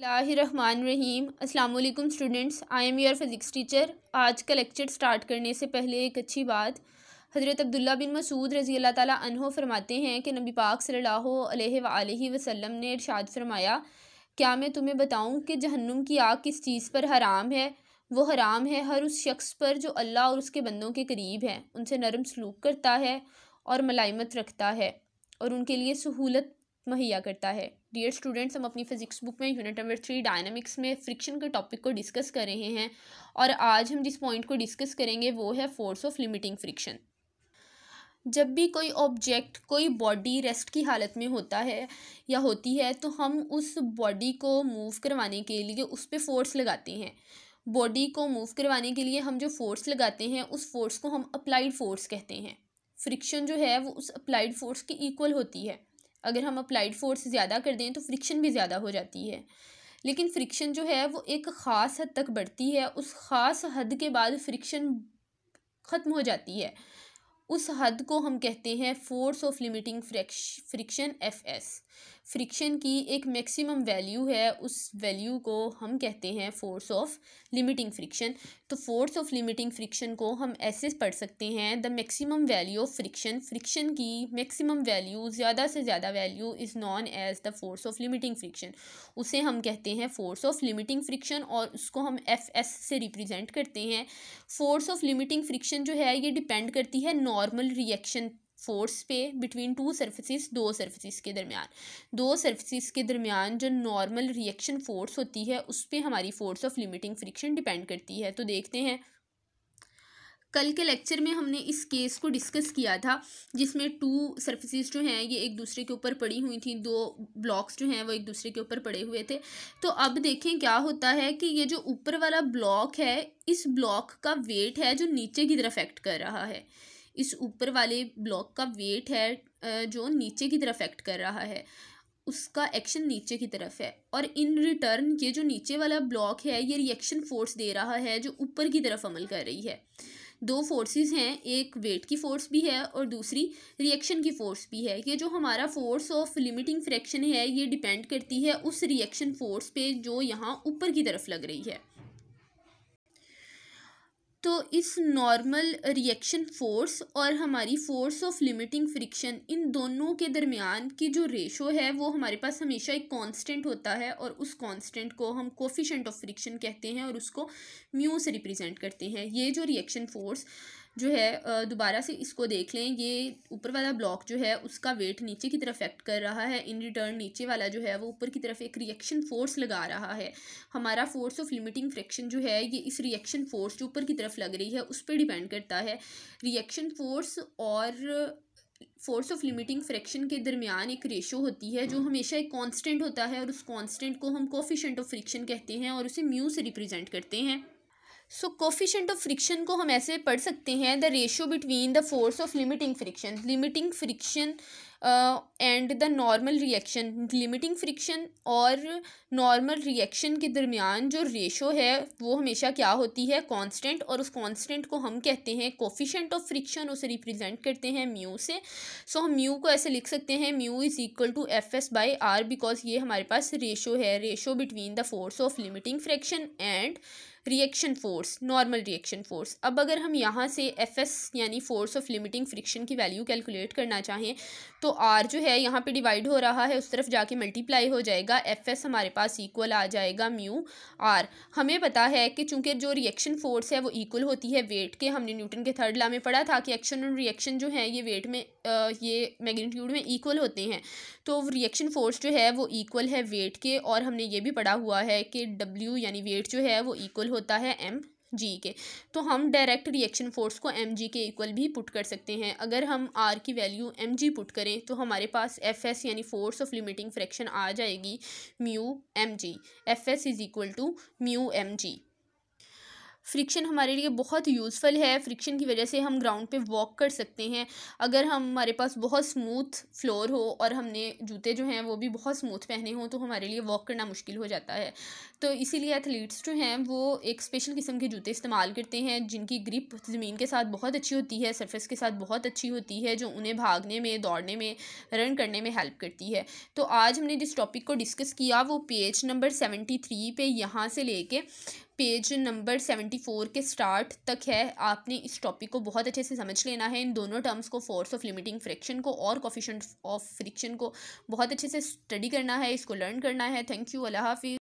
बिस्मिल्लाहिर्रहमानिर्रहीम। अस्सलाम वालेकुम students, I am your physics teacher. आज का लेक्चर स्टार्ट करने से पहले एक अच्छी बात, हज़रत अब्दुल्ला बिन मसूद रज़ी अल्लाह ताला अन्हो फरमाते हैं कि नबी पाक सल्लल्लाहु अलैहि वसल्लम ने इरशाद फरमाया, क्या मैं तुम्हें बताऊं कि जहन्नुम की आग किस चीज़ पर हराम है? वो हराम है हर उस शख्स पर जो अल्लाह और उसके बंदों के करीब है, उनसे नरम सलूक करता है और मलाइमत रखता है और उनके लिए सहूलत मुहैया करता है। डियर स्टूडेंट्स, हम अपनी फ़िज़िक्स बुक में यूनिट नंबर 3 डायनामिक्स में फ्रिक्शन के टॉपिक को डिस्कस कर रहे हैं और आज हम जिस पॉइंट को डिस्कस करेंगे वो है फोर्स ऑफ लिमिटिंग फ्रिक्शन। जब भी कोई ऑब्जेक्ट, कोई बॉडी रेस्ट की हालत में होता है या होती है तो हम उस बॉडी को मूव करवाने के लिए उस पर फोर्स लगाते हैं। बॉडी को मूव करवाने के लिए हम जो फोर्स लगाते हैं उस फोर्स को हम अप्लाइड फोर्स कहते हैं। फ्रिक्शन जो है वो उस अप्लाइड फोर्स की इक्वल होती है। अगर हम अप्लाइड फोर्स ज़्यादा कर दें तो फ्रिक्शन भी ज़्यादा हो जाती है, लेकिन फ्रिक्शन जो है वो एक ख़ास हद तक बढ़ती है। उस ख़ास हद के बाद फ्रिक्शन ख़त्म हो जाती है। उस हद को हम कहते हैं force of limiting friction, FS. Friction की एक मैक्सिमम वैल्यू है, उस वैल्यू को हम कहते हैं फोर्स ऑफ लिमिटिंग फ्रिक्शन। तो फोर्स ऑफ लिमिटिंग फ्रिक्शन को हम ऐसे पढ़ सकते हैं, the maximum value of friction, friction की मैक्सिमम वैल्यू, ज़्यादा से ज़्यादा value is known as the force of limiting friction. उसे हम कहते हैं फोर्स ऑफ लिमिटिंग फ्रिक्शन और उसको हम एफ एस से रिप्रेजेंट करते हैं। फोर्स ऑफ लिमिटिंग फ्रिक्शन जो है ये डिपेंड करती है नॉर्मल रिएक्शन फोर्स पे बिटवीन टू सर्फेसिस, दो सर्फेसिस के दरमियान। दो सर्फेसिस के दरमियान जो नॉर्मल रिएक्शन फोर्स होती है उस पर हमारी force of limiting friction depend करती है। तो देखते हैं, कल के लेक्चर में हमने इस केस को डिस्कस किया था जिसमें टू सरफेसेस जो हैं ये एक दूसरे के ऊपर पड़ी हुई थी, दो ब्लॉक्स जो हैं वो एक दूसरे के ऊपर पड़े हुए थे। तो अब देखें क्या होता है कि ये जो ऊपर वाला ब्लॉक है, इस ब्लॉक का वेट है जो नीचे की तरफ एक्ट कर रहा है। इस ऊपर वाले ब्लॉक का वेट है जो नीचे की तरफ एक्ट कर रहा है, उसका एक्शन नीचे की तरफ है। और इन रिटर्न ये जो नीचे वाला ब्लॉक है ये रिएक्शन फोर्स दे रहा है जो ऊपर की तरफ अमल कर रही है। दो फोर्सेस हैं, एक वेट की फोर्स भी है और दूसरी रिएक्शन की फोर्स भी है। ये जो हमारा फोर्स ऑफ लिमिटिंग फ्रिक्शन है ये डिपेंड करती है उस रिएक्शन फोर्स पे जो यहाँ ऊपर की तरफ लग रही है। तो इस नॉर्मल रिएक्शन फोर्स और हमारी फोर्स ऑफ लिमिटिंग फ्रिक्शन, इन दोनों के दरमियान की जो रेशो है वो हमारे पास हमेशा एक कांस्टेंट होता है और उस कांस्टेंट को हम कोफिशिएंट ऑफ फ्रिक्शन कहते हैं और उसको म्यू से रिप्रेजेंट करते हैं। ये जो रिएक्शन फोर्स जो है, दोबारा से इसको देख लें, ये ऊपर वाला ब्लॉक जो है उसका वेट नीचे की तरफ एक्ट कर रहा है। इन रिटर्न नीचे वाला जो है वो ऊपर की तरफ एक रिएक्शन फोर्स लगा रहा है। हमारा फोर्स ऑफ लिमिटिंग फ्रिक्शन जो है ये इस रिएक्शन फोर्स जो ऊपर की तरफ लग रही है उस पर डिपेंड करता है। रिएक्शन फोर्स और फोर्स ऑफ लिमिटिंग फ्रिक्शन के दरमियान एक रेशो होती है जो हमेशा एक कांस्टेंट होता है और उस कांस्टेंट को हम कोफिशिएंट ऑफ फ्रिक्शन कहते हैं और उसे म्यू से रिप्रेजेंट करते हैं। सो कोफिशिएंट ऑफ फ्रिक्शन को हम ऐसे पढ़ सकते हैं, the ratio between the force of limiting friction and the normal reaction. Limiting friction और नॉर्मल रिएक्शन के दरमियान जो रेशो है वो हमेशा क्या होती है, कांस्टेंट, और उस कांस्टेंट को हम कहते हैं कोफिशिएंट ऑफ फ्रिक्शन, उसे रिप्रेजेंट करते हैं म्यू से। सो हम म्यू को ऐसे लिख सकते हैं, mu is equal to F S by R, because ये हमारे पास रेशो है, ratio between the force of limiting friction and reaction force, normal reaction force. अब अगर हम यहाँ से एफ एस यानी फोर्स ऑफ लिमिटिंग फ्रिक्शन की वैल्यू कैलकुलेट करना चाहें तो आर जो है यहाँ पे डिवाइड हो रहा है, उस तरफ जाके मल्टीप्लाई हो जाएगा, एफ एस हमारे पास इक्वल आ जाएगा म्यू आर। हमें पता है कि चूंकि जो रिएक्शन फोर्स है वो इक्वल होती है वेट के, हमने न्यूटन के थर्ड लॉ में पढ़ा था कि एक्शन और रिएक्शन जो है ये वेट में ये मैग्नीट्यूड में इक्वल होते हैं। तो रिएक्शन फोर्स जो है वो इक्वल है वेट के, और हमने ये भी पढ़ा हुआ है कि डब्ल्यू यानी वेट जो है वो इक्वल होता है एम जी के। तो हम डायरेक्ट रिएक्शन फोर्स को एम जी के इक्वल भी पुट कर सकते हैं। अगर हम आर की वैल्यू एम जी पुट करें तो हमारे पास एफ एस यानी फोर्स ऑफ लिमिटिंग फ्रिक्शन आ जाएगी mu M G. F S is equal to mu M G. Friction हमारे लिए बहुत यूज़फुल है। फ्रिक्शन की वजह से हम ग्राउंड पे वॉक कर सकते हैं। अगर हमारे पास बहुत स्मूथ फ्लोर हो और हमने जूते जो हैं वो भी बहुत स्मूथ पहने हों तो हमारे लिए वॉक करना मुश्किल हो जाता है। तो इसीलिए एथलीट्स जो हैं वो एक स्पेशल किस्म के जूते इस्तेमाल करते हैं जिनकी ग्रिप ज़मीन के साथ बहुत अच्छी होती है, सरफेस के साथ बहुत अच्छी होती है, जो उन्हें भागने में, दौड़ने में, रन करने में हेल्प करती है। तो आज हमने जिस टॉपिक को डिस्कस किया वो पेज नंबर 73 पे यहाँ से लेके पेज नंबर 74 के स्टार्ट तक है। आपने इस टॉपिक को बहुत अच्छे से समझ लेना है। इन दोनों टर्म्स को, फोर्स ऑफ लिमिटिंग फ्रिक्शन को और कोफिशिएंट ऑफ फ्रिक्शन को बहुत अच्छे से स्टडी करना है, इसको लर्न करना है। थैंक यू, अल्लाह हाफिज़।